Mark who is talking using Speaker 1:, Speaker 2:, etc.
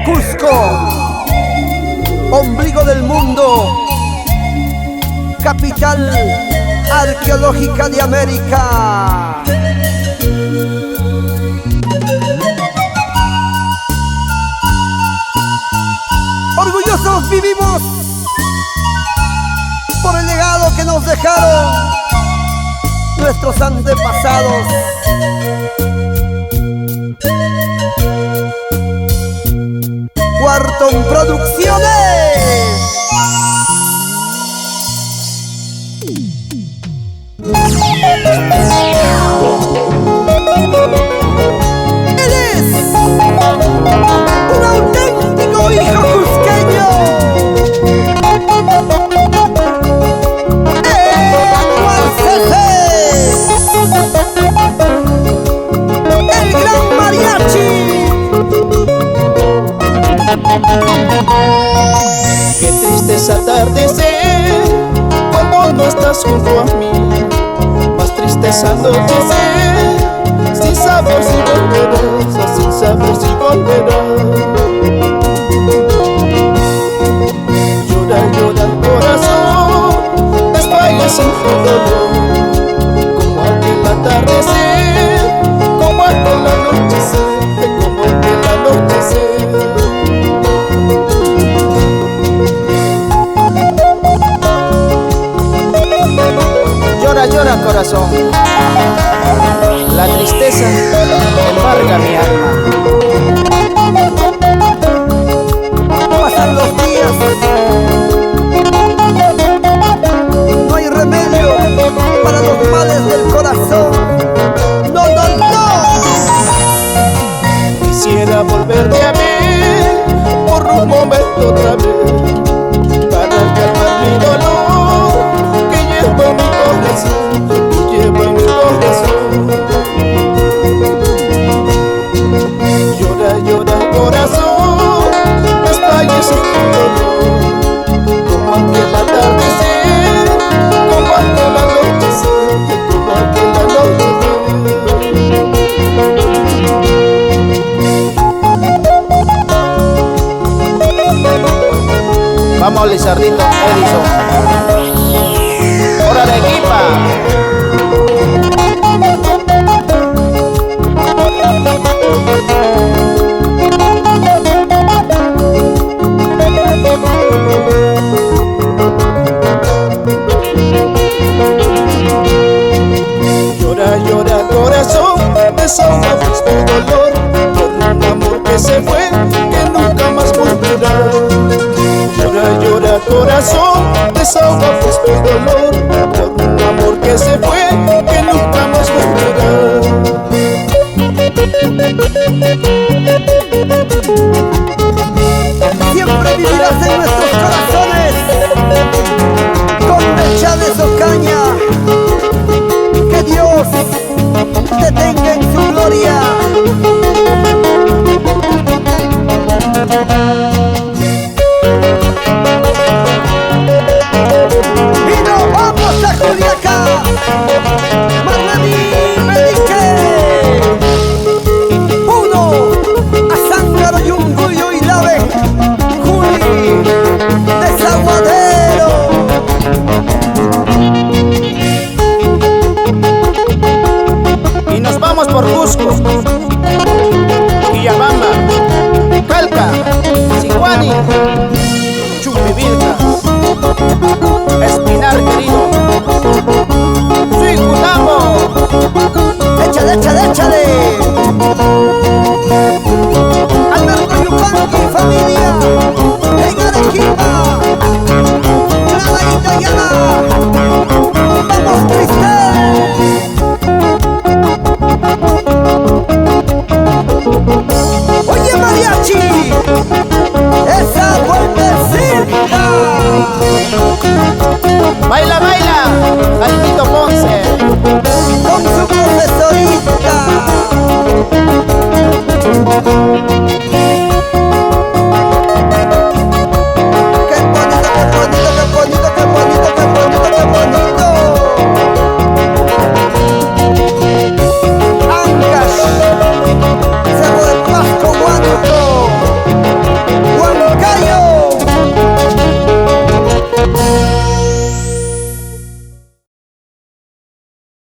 Speaker 1: Cusco, ombligo del mundo, capital arqueológica de América. Orgullosos vivimos por el legado que nos dejaron nuestros antepasados. Cuarton Producciones. Él es un auténtico hijo cusqueño. Eduardo Cece, el gran mariachi.
Speaker 2: Qué triste es atardecer cuando no estás junto a mí. Más triste es anochecer sin saber si volverás, sin saber si volverás. Llora, llora el corazón, desfallece en tu dolor. Como aquel atardecer, como aquel anochecer, como aquel anochecer. Llora, llora corazón, la tristeza embarga mi alma.
Speaker 1: Pasan los días, no hay remedio para los males del corazón. No, no, no.
Speaker 2: Quisiera volverte a ver por un momento otra vez, para calmar mi dolor que llevo en mi corazón, que llevo en mi corazón. Llora, llora corazón, desfallece tu dolor. Como aquel atardecer, como aquel anochecer, como aquel anochecer. Vamos, Lizardito Edison. ¡Órale, equipa! Llora, llora corazón, desahoga tu dolor por un amor que se fue, que nunca más volverá. Llora, llora corazón, desahoga pues tu dolor por un amor que se fue, que nunca más volverá.